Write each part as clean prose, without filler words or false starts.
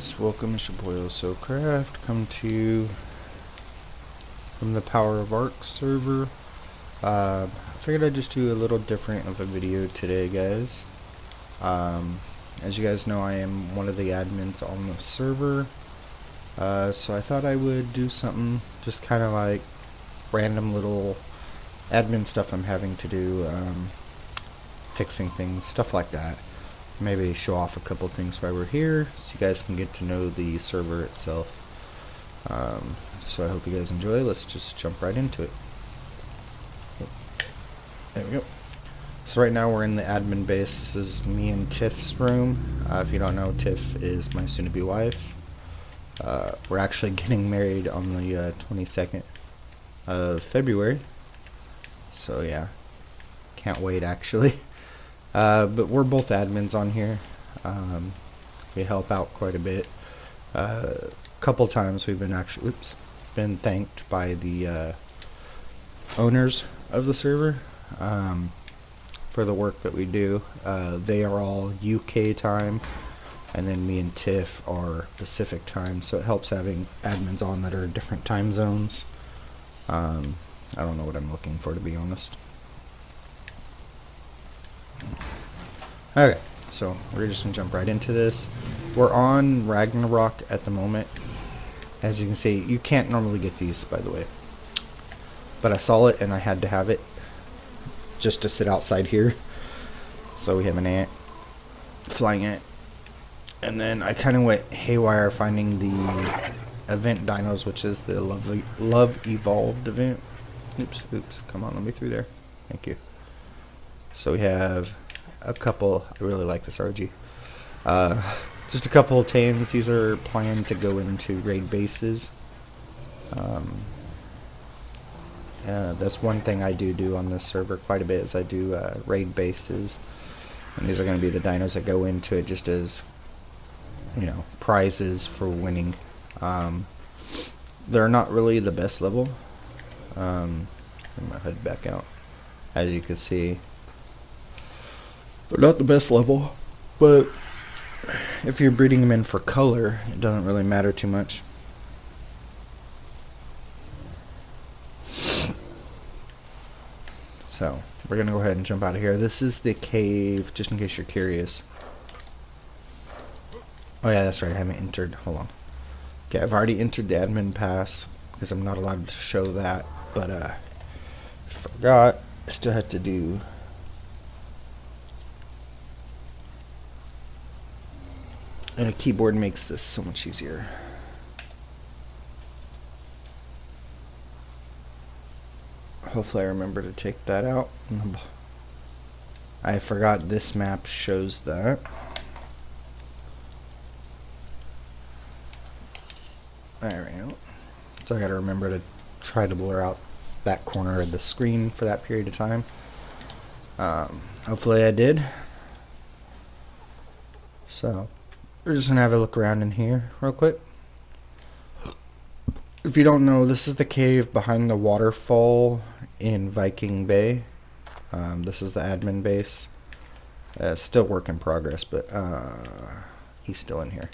guys, welcome. It's your boy Craft. Come to you from the Power of Arc server. I figured I'd just do a little different of a video today, guys. As you guys know, I am one of the admins on the server, so I thought I would do something just kind of like random little admin stuff I'm having to do, fixing things, stuff like that. Maybe show off a couple things while we're here so you guys can get to know the server itself. So I hope you guys enjoy. Let's just jump right into it. There we go. So right now we're in the admin base. This is me and Tiff's room. If you don't know, Tiff is my soon-to-be wife. We're actually getting married on the 22nd of February. So yeah, can't wait actually. But we're both admins on here. We help out quite a bit. Couple times we've been been thanked by the owners of the server for the work that we do. They are all UK time, and then me and Tiff are Pacific time, so it helps having admins on that are different time zones. I don't know what I'm looking for, to be honest. Okay, so we're just gonna jump right into this. We're on Ragnarok at the moment. As you can see, you can't normally get these, by the way, but I saw it and I had to have it just to sit outside here. So we have an ant, flying ant, and then I kind of went haywire finding the event dinos, which is the Love Evolved event. Oops, come on, let me through there. Thank you. So we have a couple. I really like this RG. Just a couple of tames. These are planned to go into raid bases. That's one thing I do on this server quite a bit, is I do raid bases, and these are going to be the dinos that go into it just as, you know, prizes for winning. They're not really the best level. Bring my hood back out. As you can see, they're not the best level, but if you're breeding them in for color, it doesn't really matter too much. So we're gonna go ahead and jump out of here. This is the cave, just in case you're curious. Oh yeah, that's right, I haven't entered. Hold on. Okay, I've already entered the admin pass because I'm not allowed to show that, but forgot. I still had to do. And a keyboard makes this so much easier. Hopefully I remember to take that out. I forgot this map shows that. There we go. So I gotta remember to try to blur out that corner of the screen for that period of time. Hopefully I did. So we're just gonna have a look around in here real quick. If you don't know, this is the cave behind the waterfall in Viking Bay. This is the admin base. Still work in progress, but he's still in here.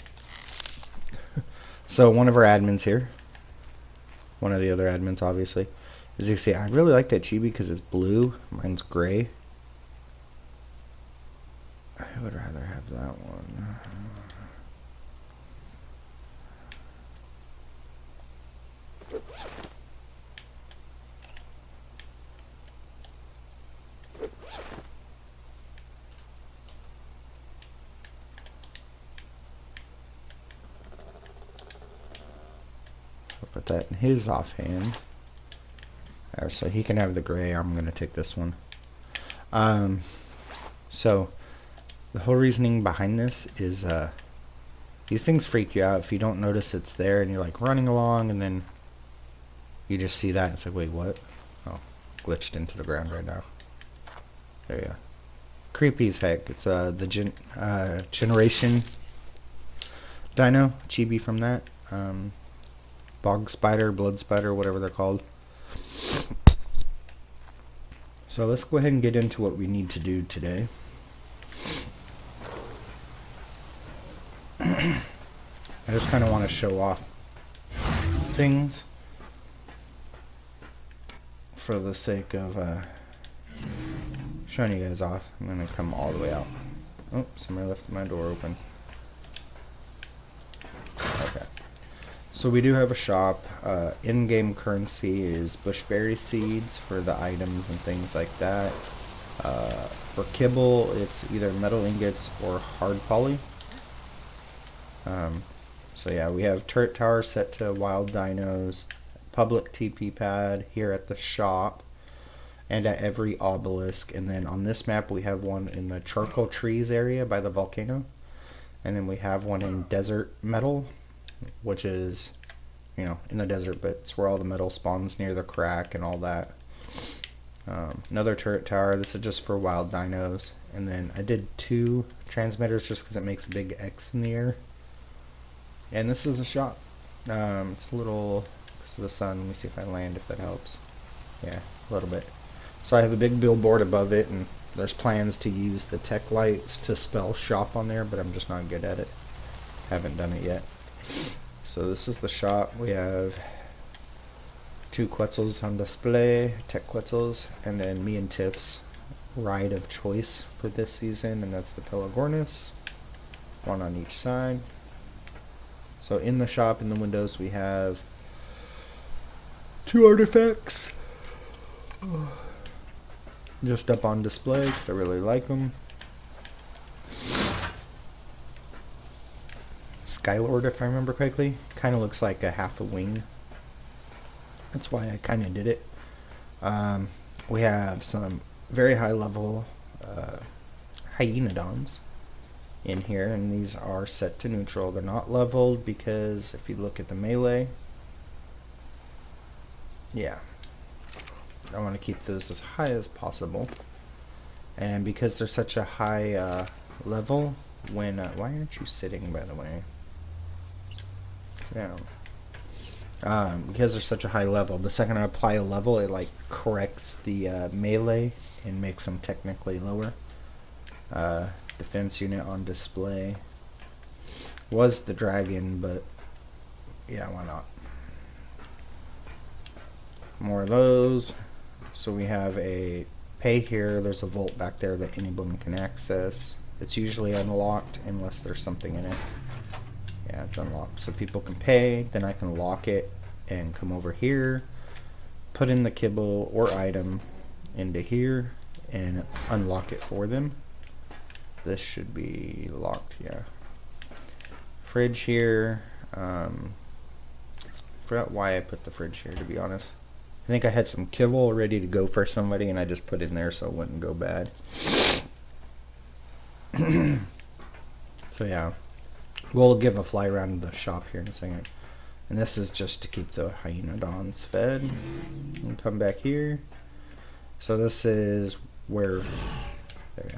So one of our admins here, one of the other admins obviously. As you can see, I really like that chibi because it's blue. Mine's gray. I would rather have that one. I'll put that in his offhand. So he can have the gray. I'm going to take this one. So the whole reasoning behind this is these things freak you out if you don't notice it's there and you're like running along and then you just see that and it's like, wait, what? Oh, glitched into the ground right now. There you go. Creepy as heck. It's the Generation Dino, chibi from that. Bog Spider, Blood Spider, whatever they're called. So let's go ahead and get into what we need to do today. just kind of want to show off things for the sake of showing you guys off. I'm going to come all the way out. Oh, somebody left my door open. Okay. So we do have a shop. In-game currency is bushberry seeds for the items and things like that. For kibble, it's either metal ingots or hard poly. So yeah, we have turret tower set to wild dinos, public TP pad here at the shop, and at every obelisk. And then on this map we have one in the charcoal trees area by the volcano, and then we have one in desert metal, which is, you know, in the desert, but it's where all the metal spawns near the crack and all that. Another turret tower. This is just for wild dinos. And then I did 2 transmitters just because it makes a big X in the air. And this is the shop. It's a little because of the sun. Let me see if I land, if that helps. Yeah, a little bit. So I have a big billboard above it, and there's plans to use the tech lights to spell shop on there, but I'm just not good at it. Haven't done it yet. So this is the shop. We have 2 Quetzals on display, tech Quetzals, and then me and Tiff's ride of choice for this season, and that's the Pelagornis. 1 on each side. So in the shop, in the windows, we have 2 artifacts just up on display because I really like them. Skylord, if I remember correctly, kind of looks like a half a wing. That's why I kind of did it. We have some very high level hyenodons in here, and these are set to neutral. They're not leveled because if you look at the melee, yeah, I want to keep those as high as possible. And because they're such a high level, when why aren't you sitting, by the way? Yeah. Because they're such a high level, the second I apply a level, it like corrects the melee and makes them technically lower. Defense unit on display was the dragon, but yeah, why not? More of those. So we have a pay here. There's a vault back there that anyone can access. It's usually unlocked unless there's something in it. Yeah, it's unlocked, so people can pay. Then I can lock it and come over here, put in the kibble or item into here, and unlock it for them. This should be locked, yeah. Fridge here. Forgot why I put the fridge here, to be honest. I think I had some kibble ready to go for somebody, and I just put it in there so it wouldn't go bad. So yeah, we'll give a fly around the shop here in a second. And this is just to keep the hyenodons fed. And come back here. So this is where, there we go,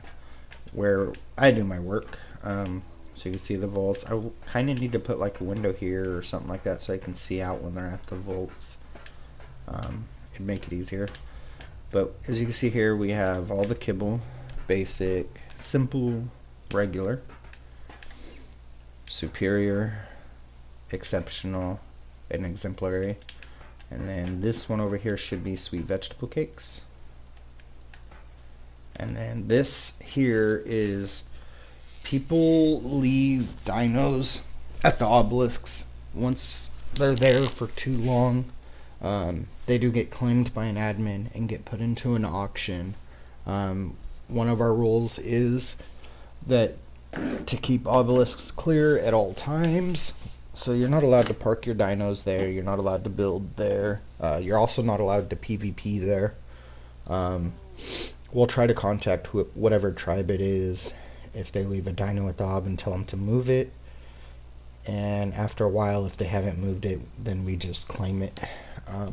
where I do my work. So you can see the vaults. I kind of need to put like a window here or something like that so I can see out when they're at the vaults. It'd make it easier. But as you can see here, we have all the kibble: basic, simple, regular, superior, exceptional, and exemplary. And then this one over here should be sweet vegetable cakes. And then this here is, people leave dinos at the obelisks. Once they're there for too long, they do get claimed by an admin and get put into an auction. One of our rules is that to keep obelisks clear at all times. So you're not allowed to park your dinos there. You're not allowed to build there. You're also not allowed to PvP there. We'll try to contact whatever tribe it is if they leave a dino at the ob and tell them to move it. And after a while, if they haven't moved it, then we just claim it. I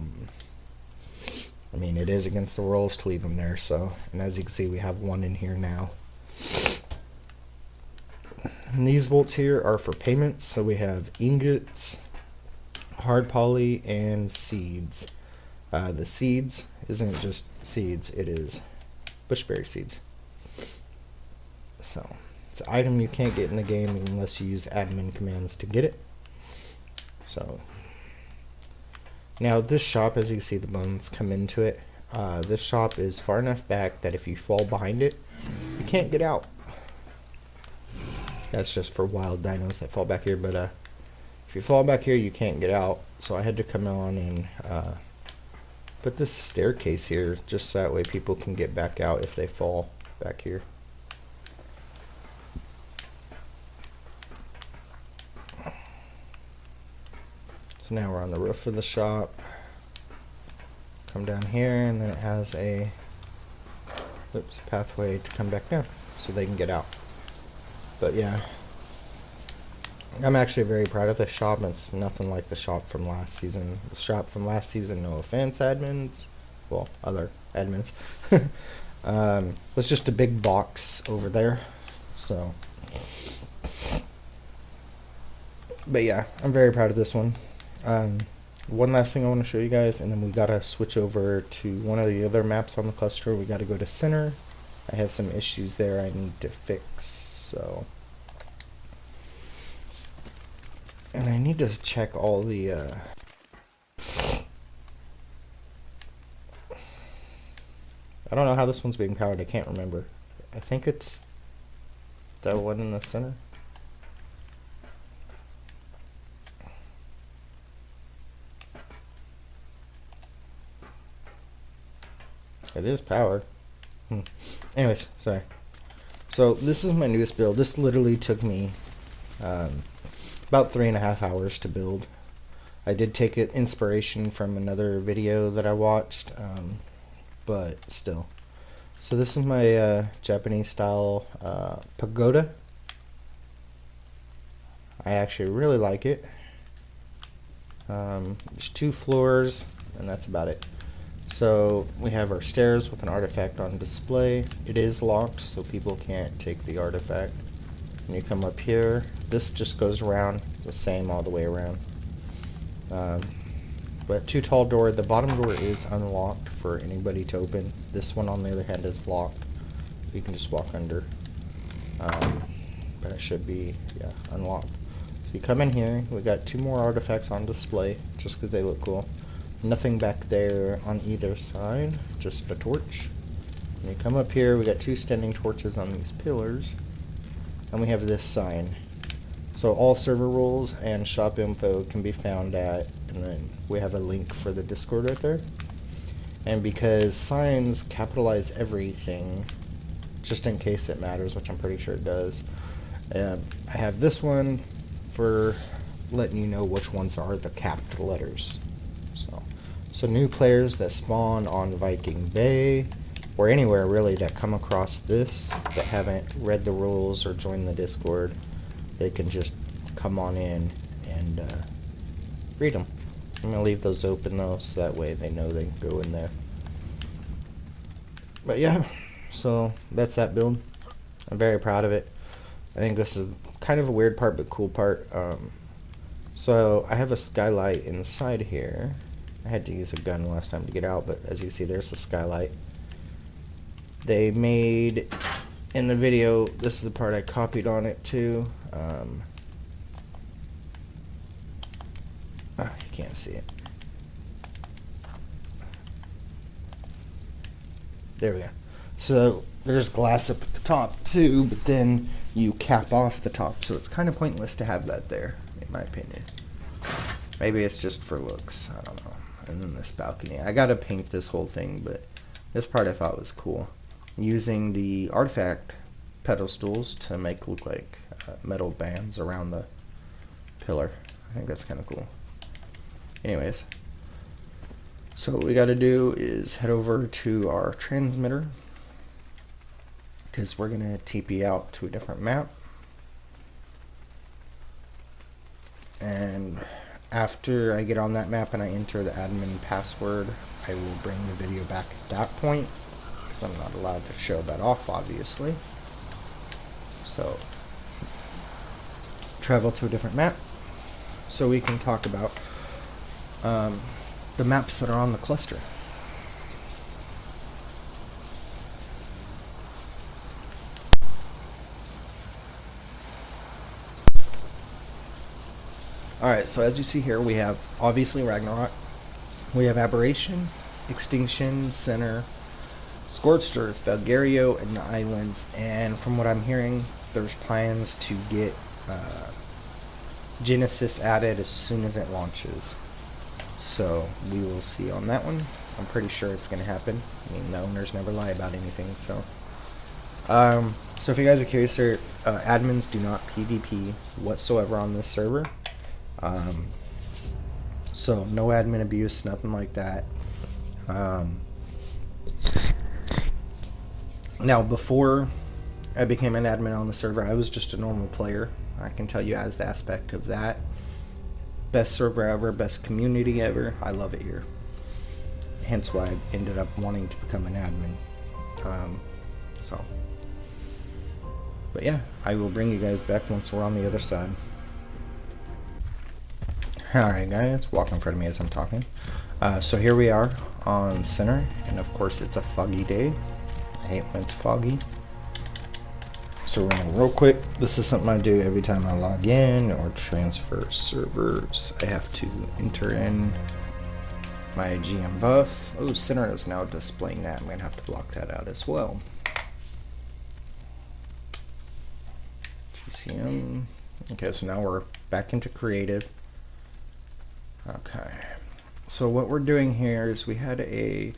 mean, it is against the rules to leave them there. So, and as you can see, we have one in here now. And these vaults here are for payments. So we have ingots, hard poly, and seeds. The seeds isn't just seeds, it is bushberry seeds. So it's an item you can't get in the game unless you use admin commands to get it. So now this shop, as you see the bones come into it, this shop is far enough back that if you fall behind it, you can't get out. That's just for wild dinos that fall back here, but if you fall back here, you can't get out. So I had to come on and put this staircase here, just so that way people can get back out if they fall back here. So now we're on the roof of the shop. Come down here, and then it has a pathway to come back down so they can get out. But yeah, I'm actually very proud of this shop. It's nothing like the shop from last season. The shop from last season, no offense, admins, well, other admins, was just a big box over there. So, but yeah, I'm very proud of this one. One last thing I want to show you guys, and then we gotta switch over to one of the other maps on the cluster. We gotta go to center. I have some issues there I need to fix, so. And I need to check all the, I don't know how this one's being powered, I can't remember. I think it's that one in the center. It is powered. Anyways, sorry. So this is my newest build. This literally took me about 3.5 hours to build. I did take inspiration from another video that I watched, but still. So this is my Japanese style pagoda. I actually really like it. There's 2 floors, and that's about it. So we have our stairs with an artifact on display. It is locked, so people can't take the artifact. When you come up here, this just goes around, it's the same all the way around. But 2 tall door. The bottom door is unlocked for anybody to open. This one, on the other hand, is locked. You can just walk under. But it should be, yeah, unlocked. So you come in here. We got 2 more artifacts on display, just because they look cool. Nothing back there on either side, just a torch. When you come up here, we got 2 standing torches on these pillars, and we have this sign. So all server rules and shop info can be found at, and then we have a link for the Discord right there. And because signs capitalize everything, just in case it matters, which I'm pretty sure it does, I have this one for letting you know which ones are the capped letters. So new players that spawn on Viking Bay, or anywhere really that come across this, that haven't read the rules or joined the Discord, they can just come on in and read them. I'm going to leave those open though, so that way they know they can go in there. But yeah, so that's that build. I'm very proud of it. I think this is kind of a weird part, but cool part. So I have a skylight inside here. I had to use a gun last time to get out, but as you see, there's the skylight. They made, in the video, this is the part I copied on it too. You can't see it. There we go. So there's glass up at the top too, but then you cap off the top, so it's kind of pointless to have that there, in my opinion. Maybe it's just for looks, I don't know. And then this balcony. I gotta paint this whole thing, but this part I thought was cool. Using the artifact pedestals to make it look like metal bands around the pillar. I think that's kind of cool. Anyways, so what we gotta do is head over to our transmitter, because we're gonna TP out to a different map. And after I get on that map and I enter the admin password, I will bring the video back at that point, because I'm not allowed to show that off, obviously. So, travel to a different map, so we can talk about the maps that are on the cluster. Alright, so as you see here, we have obviously Ragnarok, we have Aberration, Extinction, Center, Scorched Earth, Belgario, and the Islands, and from what I'm hearing, there's plans to get Genesis added as soon as it launches. So we will see on that one. I'm pretty sure it's going to happen. I mean, the owners never lie about anything, so. So if you guys are curious, admins do not PvP whatsoever on this server. So no admin abuse, nothing like that. Now, before I became an admin on the server, I was just a normal player. I can tell you as the aspect of that. Best server ever, best community ever. I love it here. Hence why I ended up wanting to become an admin. But yeah, I will bring you guys back once we're on the other side. Alright guys, walk in front of me as I'm talking. So here we are on Center, and of course it's a foggy day. I hate when it's foggy. So we're gonna real quick, this is something I do every time I log in or transfer servers. I have to enter in my GM buff. Oh, Center is now displaying that. I'm gonna have to block that out as well. GCM. Okay, so now we're back into creative. Okay, so what we're doing here is we had a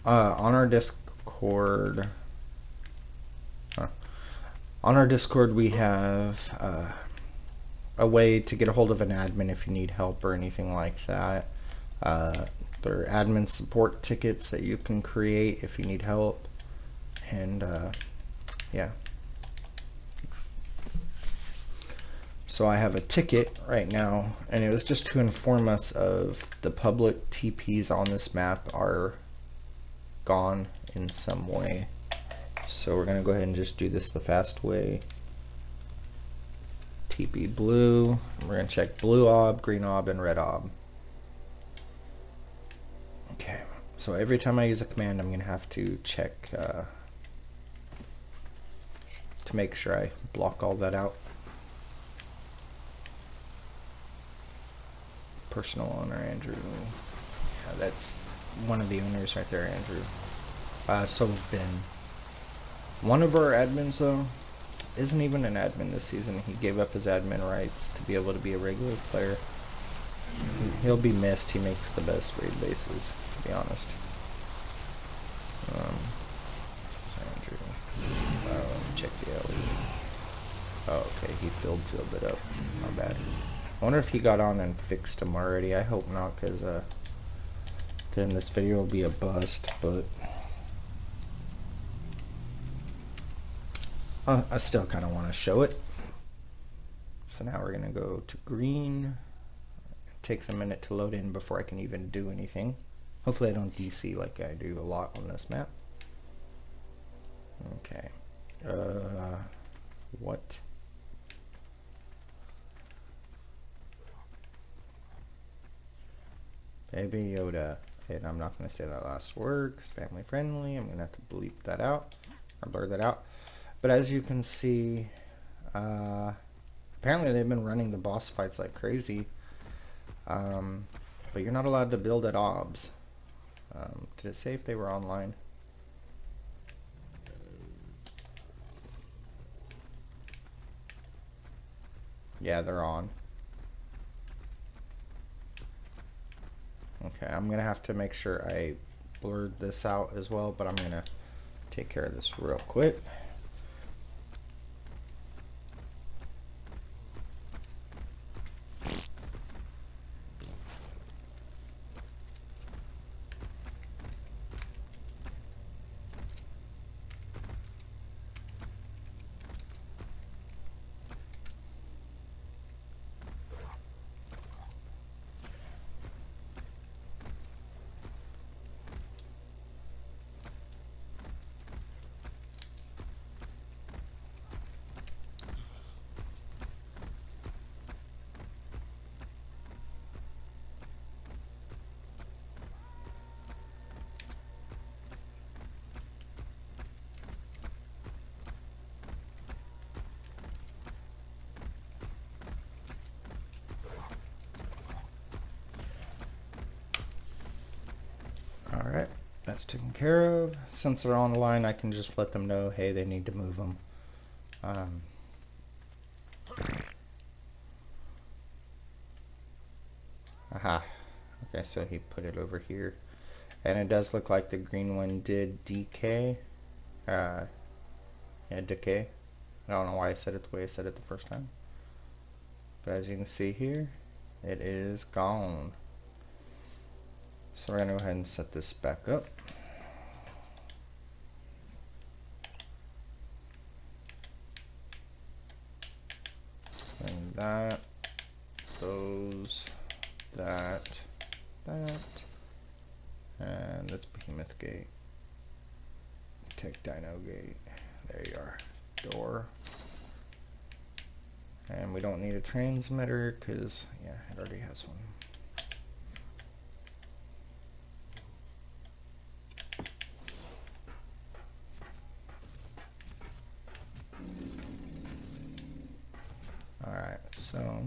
on our Discord. On our Discord, we have a way to get a hold of an admin if you need help or anything like that. There are admin support tickets that you can create if you need help, and yeah. So I have a ticket right now, and it was just to inform us of the public TPs on this map are gone in some way. So we're gonna go ahead and just do this the fast way. TP blue. We're gonna check blue ob, green ob, and red ob. Okay. So every time I use a command, I'm gonna have to check to make sure I block all that out. Personal owner Andrew. Yeah, that's one of the owners right there, Andrew. So has Ben. One of our admins though isn't even an admin this season. He gave up his admin rights to be able to be a regular player. He'll be missed. He makes the best raid bases, to be honest. Sorry, Andrew. Let me check the LE. Oh, okay, he filled it up. Not bad. I wonder if he got on and fixed them already. I hope not, because then this video will be a bust, but I still kind of want to show it. So now we're going to go to green. It takes a minute to load in before I can even do anything. Hopefully I don't DC like I do a lot on this map. Okay. What? Baby Yoda. And I'm not going to say that last word because family friendly. I'm going to have to bleep that out or blur that out. But as you can see, apparently they've been running the boss fights like crazy. But you're not allowed to build at OBS. Did it say if they were online? Yeah, they're on. Okay, I'm gonna have to make sure I blurred this out as well, but I'm gonna take care of this real quick. Alright, that's taken care of. Since they're on the line, I can just let them know, hey, they need to move them. Aha. Okay, so he put it over here. And it does look like the green one did decay. Yeah, decay. I don't know why I said it the way I said it the first time. But as you can see here, it is gone. So we're going to go ahead and set this back up. And that, those, that, and that's Behemoth Gate. Take Dino Gate. There you are. Door. And we don't need a transmitter because, yeah, it already has one. Alright, so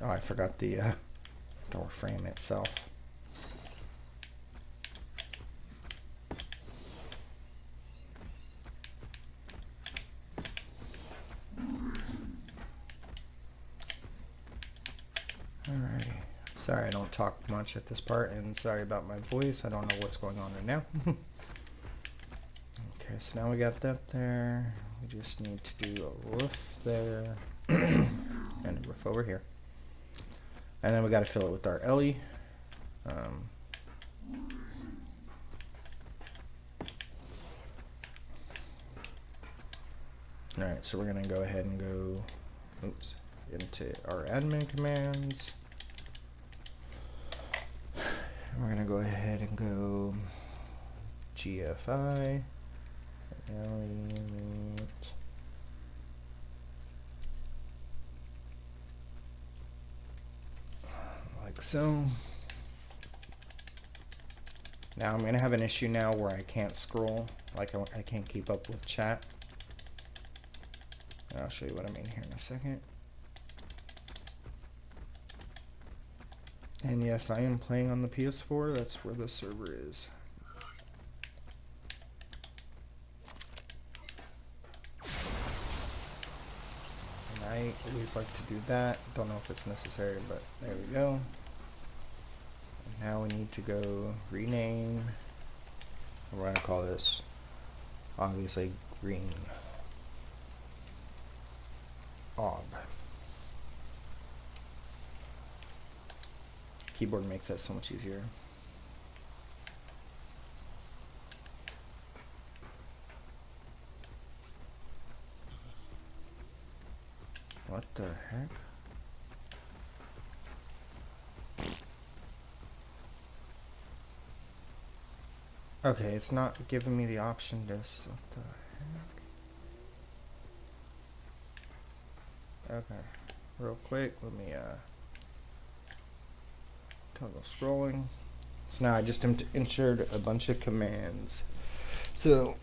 oh, I forgot the door frame itself. Alrighty. Sorry I don't talk much at this part, and sorry about my voice. I don't know what's going on right now. Okay, so now we got that there. We just need to do a roof there and a roof over here. And then we got to fill it with our LE. Alright, so we're going to go ahead and go into our admin commands. We're going to go ahead and go GFI, like so. Now I'm going to have an issue now where I can't scroll, like I can't keep up with chat. And I'll show you what I mean here in a second. And yes, I am playing on the PS4. That's where the server is. And I always like to do that. Don't know if it's necessary, but there we go. And now we need to go rename. We're going to call this, obviously, green. Ob. Keyboard makes that so much easier. What the heck? Okay, it's not giving me the option to. What the heck? Okay, real quick, let me toggle scrolling. So now I just entered a bunch of commands. So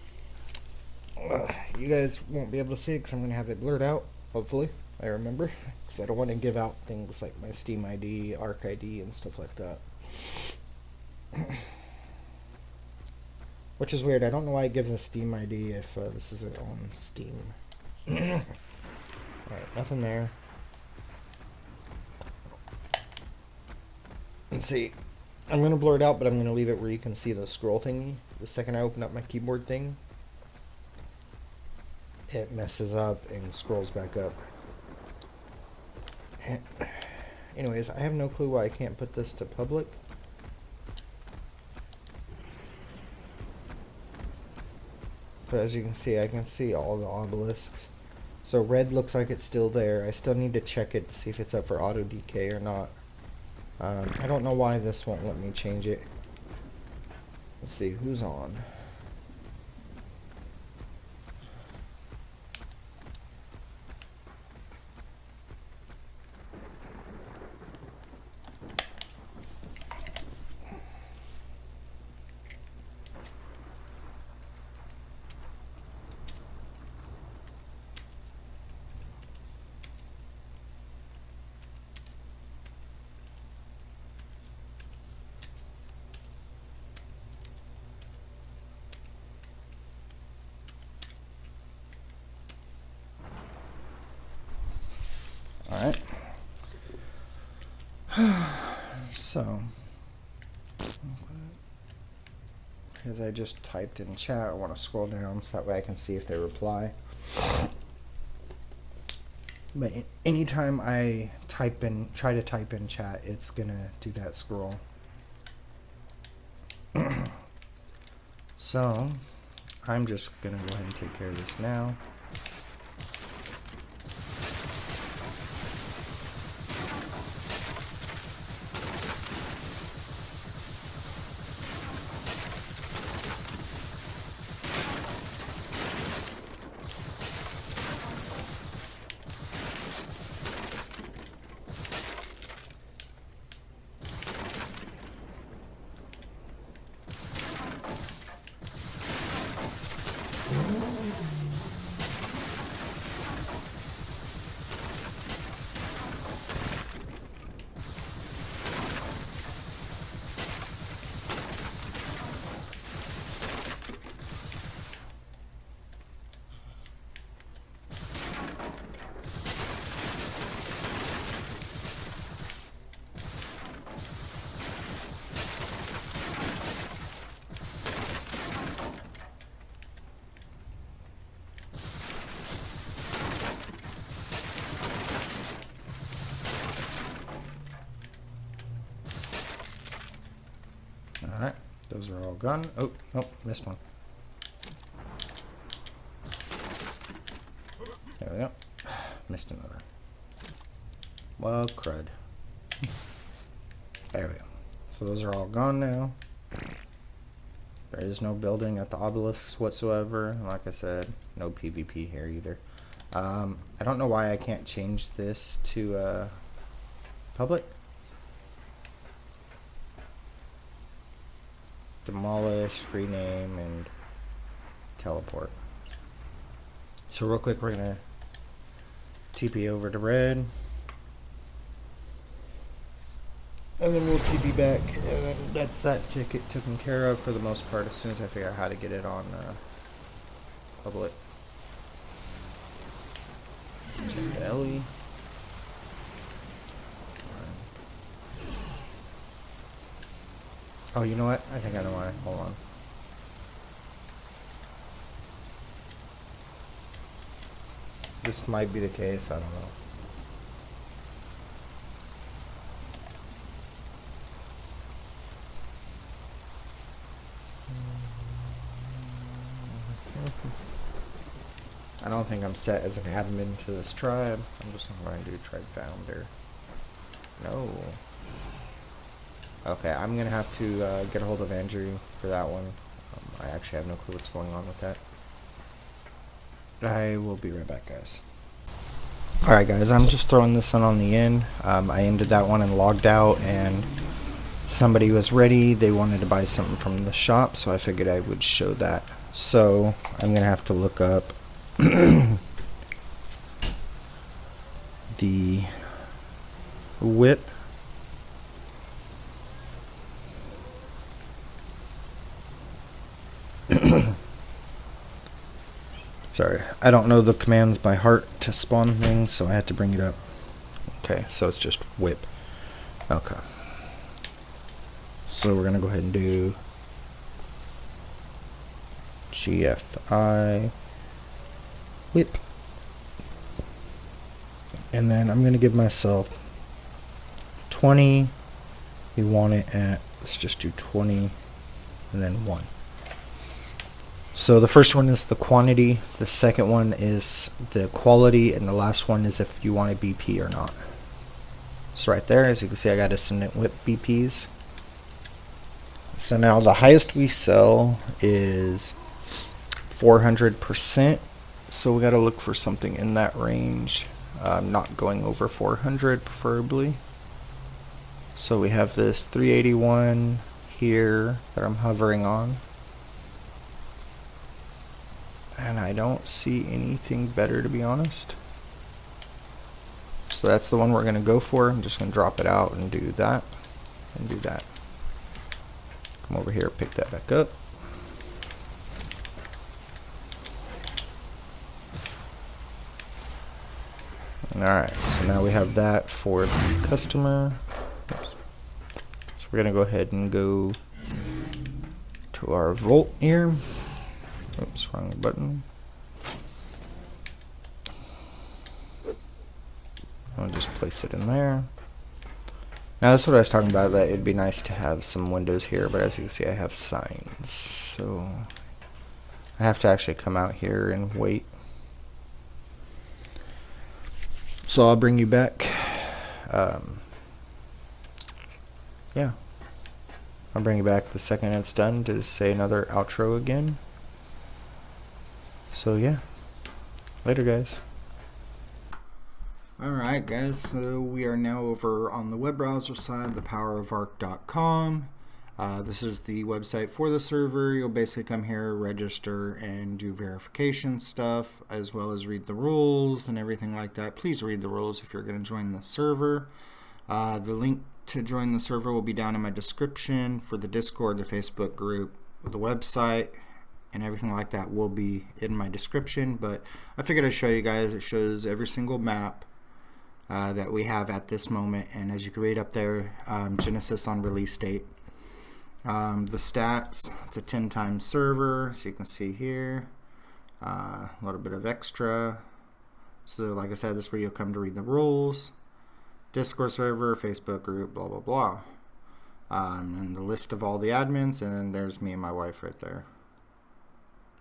you guys won't be able to see it because I'm going to have it blurred out, hopefully. I remember, because I don't want to give out things like my Steam ID, Arc ID, and stuff like that. Which is weird. I don't know why it gives a Steam ID if this isn't on Steam. Alright, nothing there. Let's see. I'm going to blur it out, but I'm going to leave it where you can see the scroll thingy. The second I open up my keyboard thing, it messes up and scrolls back up. Anyways, I have no clue why I can't put this to public. But as you can see, I can see all the obelisks. So red looks like it's still there. I still need to check it to see if it's up for auto decay or not. I don't know why this won't let me change it. Let's see, who's on? So, because I just typed in chat, I want to scroll down so that way I can see if they reply. But anytime I try to type in chat, it's gonna do that scroll. So, I'm just gonna go ahead and take care of this now. Alright, those are all gone. Oh, nope, missed one. There we go. Missed another. Well, crud. There we go. So those are all gone now. There is no building at the obelisks whatsoever. Like I said, no PvP here either. I don't know why I can't change this to public. Demolish, rename, and teleport. So real quick, we're gonna TP over to red, and then we'll TP back, and then that's that ticket taken care of for the most part. As soon as I figure out how to get it on public. Check the Ellie. Oh, you know what? I think I know why. Hold on. This might be the case. I don't know. I don't think I'm set as an admin to this tribe. I'm just going to do tribe founder. No. Okay, I'm going to have to get a hold of Andrew for that one. I actually have no clue what's going on with that. I will be right back, guys. Alright guys, I'm just throwing this one on the end. I ended that one and logged out, and somebody was ready. They wanted to buy something from the shop, so I figured I would show that. So I'm going to have to look up the whip. Sorry, I don't know the commands by heart to spawn things, so I had to bring it up. Okay, so it's just whip. Okay. So we're gonna go ahead and do GFI whip. And then I'm gonna give myself 20. We want it at, let's just do 20 and then 1. So the first one is the quantity, the second one is the quality, and the last one is if you want a BP or not. So right there, as you can see, I got Ascendant Whip BPs. So now the highest we sell is 400%. So we got to look for something in that range, not going over 400 preferably. So we have this 381 here that I'm hovering on. And I don't see anything better, to be honest. So that's the one we're going to go for. I'm just going to drop it out and do that. And do that. Come over here, pick that back up. Alright, so now we have that for the customer. we're gonna go ahead and go to our Volt here. Oops, wrong button. I'll just place it in there. Now that's what I was talking about, that it'd be nice to have some windows here, but as you can see I have signs, so I have to actually come out here and wait. So I'll bring you back. Yeah, I'll bring you back the second it's done to say another outro again. So yeah, later guys. Alright guys, so we are now over on the web browser side, thepowerofarc.com. This is the website for the server. You'll basically come here, register, and do verification stuff, as well as read the rules and everything like that. Please read the rules if you're going to join the server. The link to join the server will be down in my description. For the Discord, the Facebook group, the website, and everything like that will be in my description. But I figured I'd show you guys. It shows every single map that we have at this moment, and as you can read up there, Genesis on release date. The stats, it's a 10 times server, so you can see here a little bit of extra. So like I said, this is where you'll come to read the rules. Discord server, Facebook group, blah blah blah, and the list of all the admins, and then there's me and my wife right there.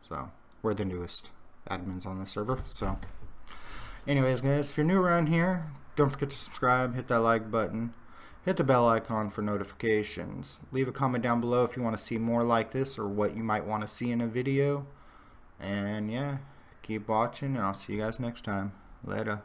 So we're the newest admins on the server. So anyways guys, if you're new around here, don't forget to subscribe, hit that like button, hit the bell icon for notifications. Leave a comment down below if you want to see more like this or what you might want to see in a video. And yeah, keep watching, and I'll see you guys next time. Later.